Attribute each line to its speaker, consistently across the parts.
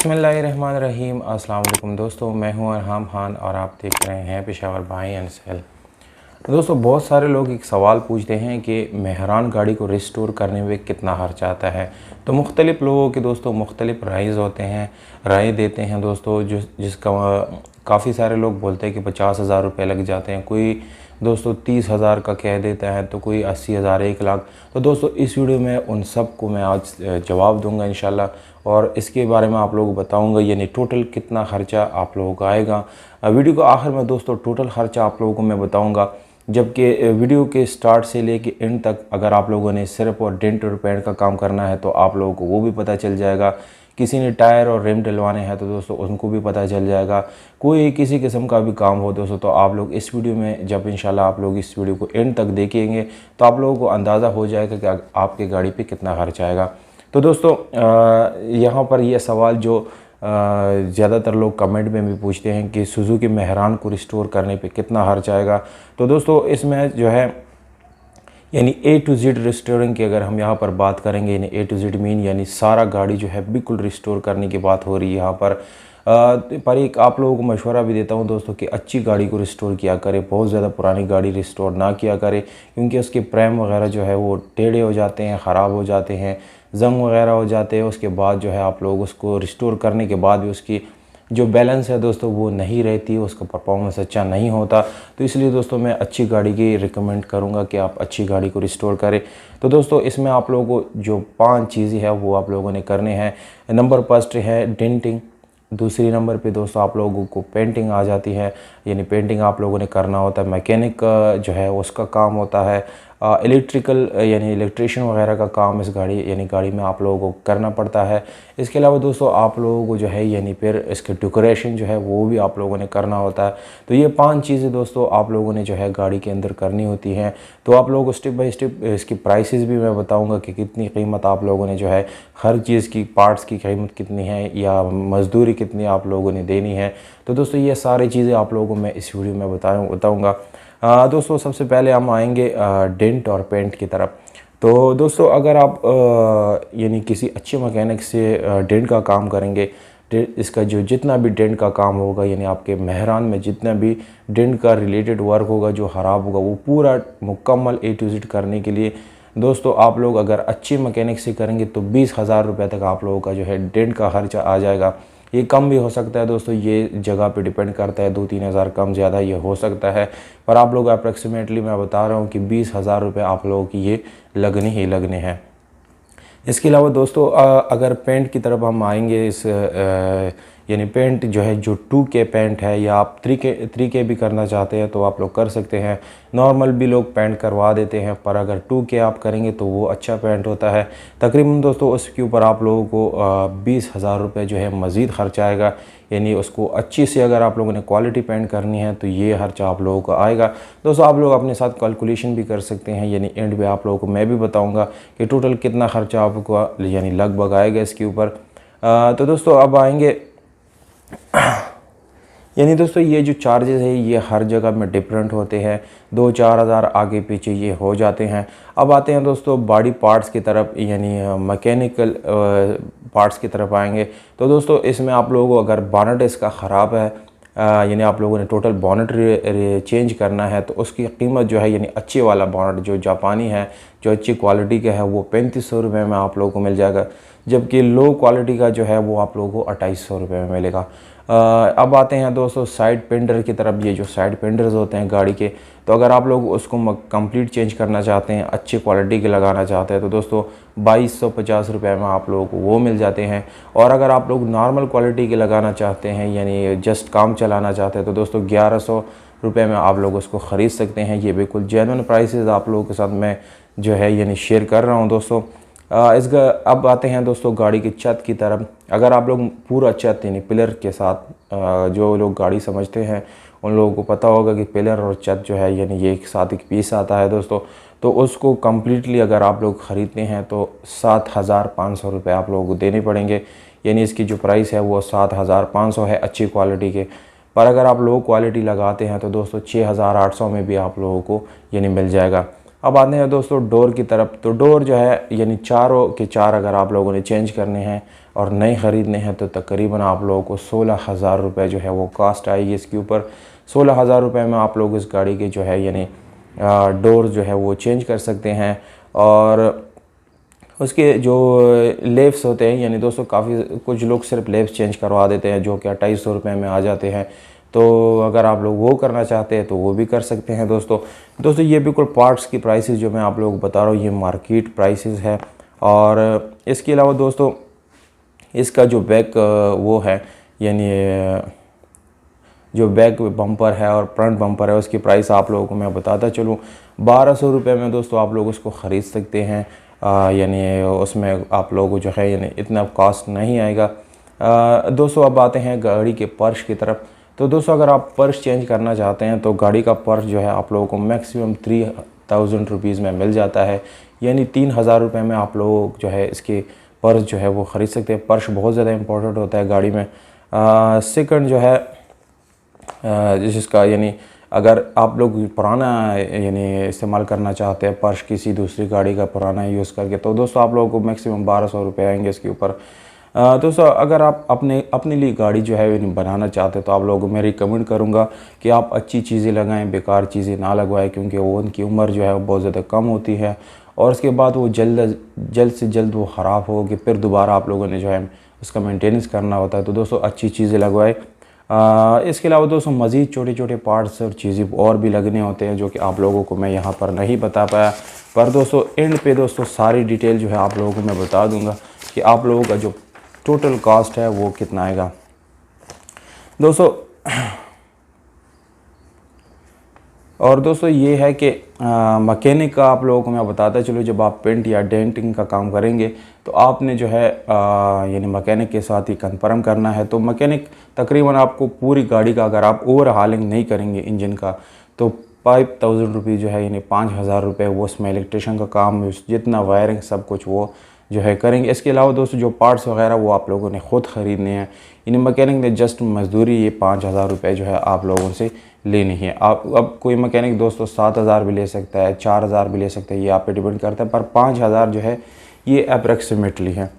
Speaker 1: बिस्मिल्लाहिर्रहमानिर्रहीम। अस्सलाम वालेकुम दोस्तों, मैं हूं अरहम खान और आप देख रहे हैं पेशावर भाई एंड सेल। दोस्तों, बहुत सारे लोग एक सवाल पूछते हैं कि मेहरान गाड़ी को रिस्टोर करने में कितना खर्च आता है। तो मुख्तलिफ़ लोगों के दोस्तों मुख्तलिफ़ राइज़ होते हैं, राय देते हैं दोस्तों। जिसका काफ़ी सारे लोग बोलते हैं कि 50,000 रुपये लग जाते हैं, कोई दोस्तों 30,000 का कह देता है, तो कोई 80,000, 1 लाख। तो दोस्तों इस वीडियो में उन सब को मैं आज जवाब दूंगा इंशाल्लाह, और इसके बारे में आप लोगों को बताऊंगा यानी टोटल कितना ख़र्चा आप लोगों का आएगा। वीडियो को आखिर में दोस्तों टोटल ख़र्चा आप लोगों को मैं बताऊंगा, जबकि वीडियो के स्टार्ट से लेके एंड तक अगर आप लोगों ने सिर्फ और डेंट और पेंट का काम करना है तो आप लोगों को वो भी पता चल जाएगा। किसी ने टायर और रिम डलवाने हैं तो दोस्तों उनको भी पता चल जाएगा। कोई किसी किस्म का भी काम हो दोस्तों तो आप लोग इस वीडियो में जब इंशाल्लाह आप लोग इस वीडियो को एंड तक देखेंगे तो आप लोगों को अंदाज़ा हो जाएगा कि आपके गाड़ी पे कितना खर्च आएगा। तो दोस्तों यहाँ पर यह सवाल जो ज़्यादातर लोग कमेंट में भी पूछते हैं कि सुजुकी मेहरान को रिस्टोर करने पे कितना खर्च आएगा। तो दोस्तों इसमें जो है यानी A to Z रिस्टोरिंग की अगर हम यहाँ पर बात करेंगे, यानी A to Z मीन यानी सारा गाड़ी जो है बिल्कुल रिस्टोर करने की बात हो रही है यहाँ पर एक आप लोगों को मशवरा भी देता हूँ दोस्तों कि अच्छी गाड़ी को रिस्टोर किया करें, बहुत ज़्यादा पुरानी गाड़ी रिस्टोर ना किया करें, क्योंकि उसके प्रेम वगैरह जो है वो टेढ़े हो जाते हैं, ख़राब हो जाते हैं, ज़ंग वगैरह हो जाते हैं। उसके बाद जो है आप लोग उसको रिस्टोर करने के बाद भी उसकी जो बैलेंस है दोस्तों वो नहीं रहती, उसका परफॉर्मेंस अच्छा नहीं होता। तो इसलिए दोस्तों मैं अच्छी गाड़ी की रिकमेंड करूंगा कि आप अच्छी गाड़ी को रिस्टोर करें। तो दोस्तों इसमें आप लोगों को जो 5 चीज़ें हैं वो आप लोगों ने करने हैं। नंबर फर्स्ट है डेंटिंग, दूसरी नंबर पे दोस्तों आप लोगों को पेंटिंग आ जाती है, यानी पेंटिंग आप लोगों ने करना होता है। मैकेनिक जो है उसका काम होता है। इलेक्ट्रिकल यानी इलेक्ट्रिशियन वगैरह का काम इस गाड़ी में आप लोगों को करना पड़ता है। इसके अलावा दोस्तों आप लोगों को जो है यानी फिर इसके डेकोरेशन जो है वो भी आप लोगों ने करना होता है। तो ये 5 चीज़ें दोस्तों आप लोगों ने जो है गाड़ी के अंदर करनी होती हैं। तो आप लोगों को स्टेप बाय स्टेप इसकी प्राइसेस भी मैं बताऊंगा कि कितनी कीमत आप लोगों ने जो है हर चीज़ की, पार्ट्स की कीमत कितनी है या मज़दूरी कितनी आप लोगों ने देनी है। तो दोस्तों ये सारी चीज़ें आप लोगों को मैं इस वीडियो में बताऊँगा। दोस्तों सबसे पहले हम आएंगे डेंट और पेंट की तरफ। तो दोस्तों अगर आप यानी किसी अच्छे मैकेनिक से डेंट का काम करेंगे, इसका जो जितना भी डेंट का काम होगा यानी आपके मेहरान में जितना भी डेंट का रिलेटेड वर्क होगा जो ख़राब होगा वो पूरा मुकम्मल A to Z करने के लिए दोस्तों आप लोग अगर अच्छे मैकेनिक से करेंगे तो 20,000 रुपये तक आप लोगों का जो है डेंट का खर्चा आ जाएगा। ये कम भी हो सकता है दोस्तों, ये जगह पे डिपेंड करता है, 2-3 हज़ार कम ज़्यादा ये हो सकता है, पर आप लोग अप्रॉक्सीमेटली मैं बता रहा हूँ कि 20,000 रुपये आप लोगों की ये लगने ही लगने हैं। इसके अलावा दोस्तों अगर पेंट की तरफ हम आएंगे, इस यानी पेंट जो है जो 2K पेंट है या आप 3K भी करना चाहते हैं तो आप लोग कर सकते हैं। नॉर्मल भी लोग पेंट करवा देते हैं, पर अगर 2K आप करेंगे तो वो अच्छा पेंट होता है। तकरीबन दोस्तों उसके ऊपर आप लोगों को 20,000 रुपये जो है मज़ीद खर्चा आएगा। यानी उसको अच्छी से अगर आप लोगों ने क्वालिटी पेंट करनी है तो ये खर्चा आप लोगों का आएगा। दोस्तों आप लोग अपने साथ कैलकुलेशन भी कर सकते हैं, यानी एंड पे आप लोगों को मैं भी बताऊंगा कि टोटल कितना खर्चा आपको यानी लगभग आएगा इसके ऊपर। तो दोस्तों अब आएंगे यानी दोस्तों ये जो चार्जेस है ये हर जगह में डिफरेंट होते हैं, 2-4 हज़ार आगे पीछे ये हो जाते हैं। अब आते हैं दोस्तों बॉडी पार्ट्स की तरफ, यानी मैकेनिकल पार्ट्स की तरफ आएंगे। तो दोस्तों इसमें आप लोगों को अगर बोनट इसका ख़राब है यानी आप लोगों ने टोटल बोनट चेंज करना है तो उसकी कीमत जो है यानी अच्छे वाला बोनट जो जापानी है, जो अच्छी क्वालिटी का है वो 3500 रुपये में आप लोगों को मिल जाएगा, जबकि लो क्वालिटी का जो है वो आप लोगों को 2800 रुपये में मिलेगा। अब आते हैं दोस्तों साइड पेंडर की तरफ। ये जो साइड पेंडर्स होते हैं गाड़ी के, तो अगर आप लोग उसको कंप्लीट चेंज करना चाहते हैं, अच्छी क्वालिटी के लगाना चाहते हैं तो दोस्तों 2250 रुपये में आप लोगों को वो मिल जाते हैं। और अगर आप लोग नॉर्मल क्वालिटी के लगाना चाहते हैं यानी जस्ट काम चलाना चाहते हैं तो दोस्तों 1100 रुपये में आप लोग उसको ख़रीद सकते हैं। ये बिल्कुल जेन्युइन प्राइसेस आप लोगों के साथ मैं जो है यानी शेयर कर रहा हूँ दोस्तों। अब आते हैं दोस्तों गाड़ी की छत की तरफ। अगर आप लोग पूरा छत यानी पिलर के साथ जो लोग गाड़ी समझते हैं उन लोगों को पता होगा कि पिलर और छत जो है यानी ये एक साथ एक पीस आता है दोस्तों। तो उसको कम्प्लीटली अगर आप लोग ख़रीदते हैं तो 7,500 रुपये आप लोगों को देने पड़ेंगे। यानी इसकी जो प्राइस है वो 7,500 है अच्छी क्वालिटी के। पर अगर आप लो क्वालिटी लगाते हैं तो दोस्तों 6,800 में भी आप लोगों को यानी मिल जाएगा। अब आते हैं दोस्तों डोर की तरफ। तो डोर जो है यानी चारों के चार अगर आप लोगों ने चेंज करने हैं और नए ख़रीदने हैं तो तकरीबन आप लोगों को 16,000 रुपये जो है वो कास्ट आएगी इसके ऊपर। 16,000 रुपये में आप लोग इस गाड़ी के जो है यानी डोर जो है वो चेंज कर सकते हैं। और उसके जो लेफ्स होते हैं यानी दोस्तों काफ़ी कुछ लोग सिर्फ लेफ्स चेंज करवा देते हैं जो कि 250 रुपये में आ जाते हैं। तो अगर आप लोग वो करना चाहते हैं तो वो भी कर सकते हैं दोस्तों ये बिल्कुल पार्ट्स की प्राइसेस जो मैं आप लोगों को बता रहा हूँ ये मार्केट प्राइसेस है। और इसके अलावा दोस्तों इसका जो बैक वो है यानी जो बैक बम्पर है और फ्रंट बम्पर है उसकी प्राइस आप लोगों को मैं बताता चलूँ। 1200 रुपये में दोस्तों आप लोग उसको ख़रीद सकते हैं। यानी उसमें आप लोगों को जो है यानी इतना कॉस्ट नहीं आएगा। दोस्तों अब आते हैं गाड़ी के पर्श की तरफ। तो दोस्तों अगर आप पर्श चेंज करना चाहते हैं तो गाड़ी का पर्श जो है आप लोगों को मैक्सिमम 3000 रुपीज़ में मिल जाता है, यानी 3000 रुपये में आप लोग जो है इसके पर्स जो है वो ख़रीद सकते हैं। पर्श बहुत ज़्यादा इंपॉर्टेंट होता है गाड़ी में। सेकंड जो है जिसका यानी अगर आप लोग पुराना यानी इस्तेमाल करना चाहते हैं पर्श किसी दूसरी गाड़ी का पुराना यूज़ करके तो दोस्तों आप लोगों को मैक्सिमम 1200 रुपये आएंगे इसके ऊपर। दोस्तों अगर आप अपने लिए गाड़ी जो है यानी बनाना चाहते हैं तो आप लोगों को मैं रिकमेंड करूँगा कि आप अच्छी चीज़ें लगाएं, बेकार चीज़ें ना लगवाएं, क्योंकि वो उनकी उम्र जो है वो बहुत ज़्यादा कम होती है और उसके बाद वो जल्द से जल्द वो ख़राब होगी, फिर दोबारा आप लोगों ने जो है उसका मेंटेनेंस करना होता है। तो दोस्तों अच्छी चीज़ें लगवाएं। इसके अलावा दोस्तों मज़ीद छोटे छोटे पार्ट्स और चीज़ें और भी लगने होते हैं जो कि आप लोगों को मैं यहाँ पर नहीं बता पाया, पर दोस्तों एंड पे दोस्तों सारी डिटेल जो है आप लोगों को मैं बता दूँगा कि आप लोगों का जो टोटल कॉस्ट है वो कितना आएगा। दोस्तों और दोस्तों ये है कि मैकेनिक का आप लोगों को मैं बताता चलो, जब आप पेंट या डेंटिंग का काम करेंगे तो आपने जो है यानी मैकेनिक के साथ ही कंफर्म करना है। तो मैकेनिक तकरीबन आपको पूरी गाड़ी का अगर आप ओवर हालिंग नहीं करेंगे इंजन का तो 5000 रुपये जो है यानी 5000 रुपये वो उसमें इलेक्ट्रिशियन का काम जितना वायरिंग सब कुछ वो जो है करेंगे। इसके अलावा दोस्तों जो पार्ट्स वगैरह वो आप लोगों ने ख़ुद ख़रीदने हैं, यानी मैकेनिक ने जस्ट मजदूरी ये 5000 रुपये जो है आप लोगों से लेनी है। आप अब कोई मैकेनिक दोस्तों 7000 भी ले सकता है, 4000 भी ले सकता है, ये आप पे डिपेंड करता है, पर 5000 जो है ये अप्रॉक्सीमेटली है।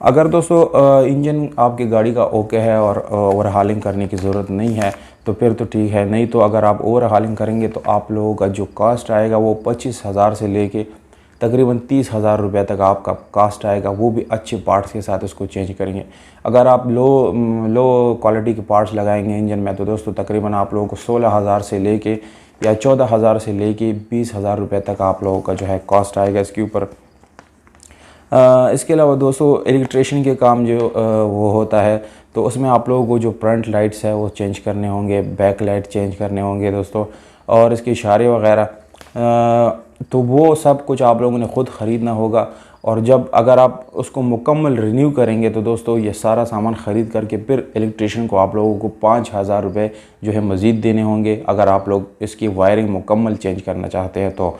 Speaker 1: अगर दोस्तों इंजन आपकी गाड़ी का ओके है और ओवर हालिंग करने की ज़रूरत नहीं है तो फिर तो ठीक है, नहीं तो अगर आप ओवर हालिंग करेंगे तो आप लोगों का जो कॉस्ट आएगा वो 25,000 से लेके तकरीबन 30,000 रुपये तक आपका कास्ट आएगा, वो भी अच्छे पार्ट्स के साथ उसको चेंज करेंगे। अगर आप लो क्वालिटी के पार्ट्स लगाएंगे इंजन में तो दोस्तों तकरीबन आप लोगों को 16,000 से लेके या 14,000 से लेके 20,000 रुपये तक आप लोगों का जो है कॉस्ट आएगा इसके ऊपर। इसके अलावा दोस्तों इलेक्ट्रिशियन के काम जो वो होता है तो उसमें आप लोगों को जो फ्रंट लाइट्स है वो चेंज करने होंगे, बैक लाइट चेंज करने होंगे दोस्तों, और इसके इशारे वगैरह तो वो सब कुछ आप लोगों ने ख़ुद ख़रीदना होगा। और जब अगर आप उसको मुकम्मल रिन्यू करेंगे तो दोस्तों ये सारा सामान ख़रीद करके फिर इलेक्ट्रिशियन को आप लोगों को 5000 रुपये जो है मज़ीद देने होंगे अगर आप लोग इसकी वायरिंग मुकम्मल चेंज करना चाहते हैं तो।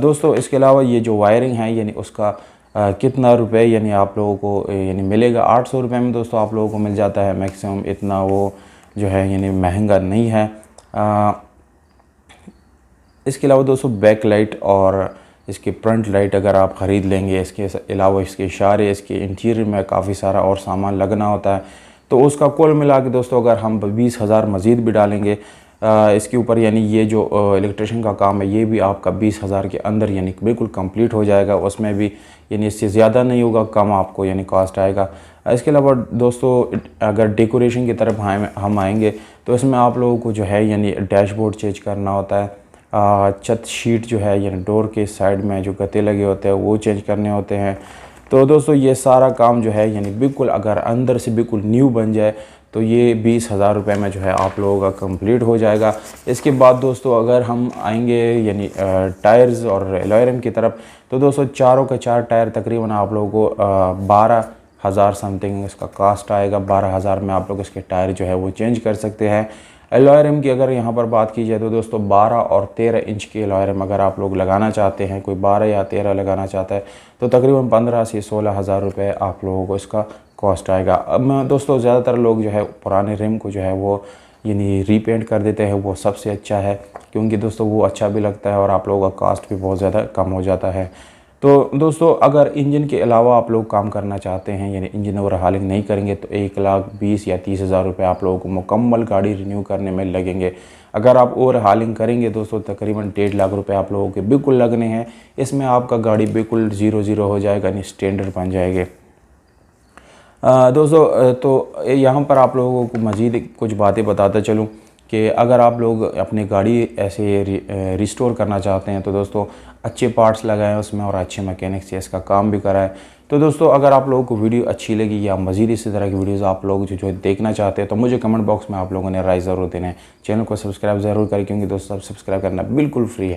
Speaker 1: दोस्तों इसके अलावा ये जो वायरिंग है यानी उसका कितना रुपए यानी आप लोगों को यानी मिलेगा 800 रुपये में दोस्तों आप लोगों को मिल जाता है मैक्सिमम, इतना वो जो है यानी महंगा नहीं है। इसके अलावा दोस्तों बैक लाइट और इसकी फ्रंट लाइट अगर आप ख़रीद लेंगे, इसके अलावा इसके इशारे, इसके इंटीरियर में काफ़ी सारा और सामान लगना होता है, तो उसका कुल मिला के दोस्तों अगर हम 20,000 मज़ीद भी डालेंगे इसके ऊपर, यानी ये जो इलेक्ट्रिशियन का काम है ये भी आपका 20,000 के अंदर यानी बिल्कुल कंप्लीट हो जाएगा। उसमें भी यानी इससे ज़्यादा नहीं होगा, कम आपको यानी कॉस्ट आएगा। इसके अलावा दोस्तों अगर डेकोरेशन की तरफ हम आएंगे तो इसमें आप लोगों को जो है यानी डैशबोर्ड चेंज करना होता है, छत शीट जो है यानी डोर के साइड में जो गत्ते लगे होते हैं वो चेंज करने होते हैं। तो दोस्तों ये सारा काम जो है यानी बिल्कुल अगर अंदर से बिल्कुल न्यू बन जाए तो ये 20,000 रुपये में जो है आप लोगों का कंप्लीट हो जाएगा। इसके बाद दोस्तों अगर हम आएंगे यानी टायर्स और एलॉय रिम की तरफ तो दोस्तों चारों के चार टायर तकरीबन आप लोगों को 12,000 समथिंग इसका कास्ट आएगा। 12,000 में आप लोग इसके टायर जो है वो चेंज कर सकते हैं। एलॉय रिम की अगर यहाँ पर बात की जाए तो दोस्तों 12 और 13 इंच के एलॉय रिम अगर आप लोग लगाना चाहते हैं, कोई 12 या 13 लगाना चाहता है तो तकरीबन 15 से 16,000 रुपये आप लोगों को इसका कॉस्ट आएगा। अब दोस्तों ज़्यादातर लोग जो है पुराने रिम को जो है वो यानी रीपेंट कर देते हैं, वो सबसे अच्छा है क्योंकि दोस्तों वो अच्छा भी लगता है और आप लोगों का कॉस्ट भी बहुत ज़्यादा कम हो जाता है। तो दोस्तों अगर इंजन के अलावा आप लोग काम करना चाहते हैं, यानी इंजन ओवरहालिंग नहीं करेंगे, तो 1,20,000 या 30,000 रुपये आप लोगों को मुकम्मल गाड़ी रिन्यू करने में लगेंगे। अगर आप ओवरहालिंग करेंगे दोस्तों, तकरीबन 1.5 लाख रुपये आप लोगों के बिल्कुल लगने हैं। इसमें आपका गाड़ी बिल्कुल ज़ीरो हो जाएगा, यानी स्टैंडर्ड बन जाएगी। दोस्तों तो यहाँ पर आप लोगों को मज़ीद कुछ बातें बताता चलूँ कि अगर आप लोग अपनी गाड़ी ऐसे रिस्टोर करना चाहते हैं तो दोस्तों अच्छे पार्ट्स लगाएं उसमें और अच्छे मैकेनिक से इसका काम भी कराएं। तो दोस्तों अगर आप लोगों को वीडियो अच्छी लगी या मज़ीद इसी तरह की वीडियोस आप लोग जो देखना चाहते हैं तो मुझे कमेंट बॉक्स में आप लोगों ने राय ज़रूर देना है। चैनल को सब्सक्राइब ज़रूर करें, क्योंकि दोस्तों सब्सक्राइब करना बिल्कुल फ्री है।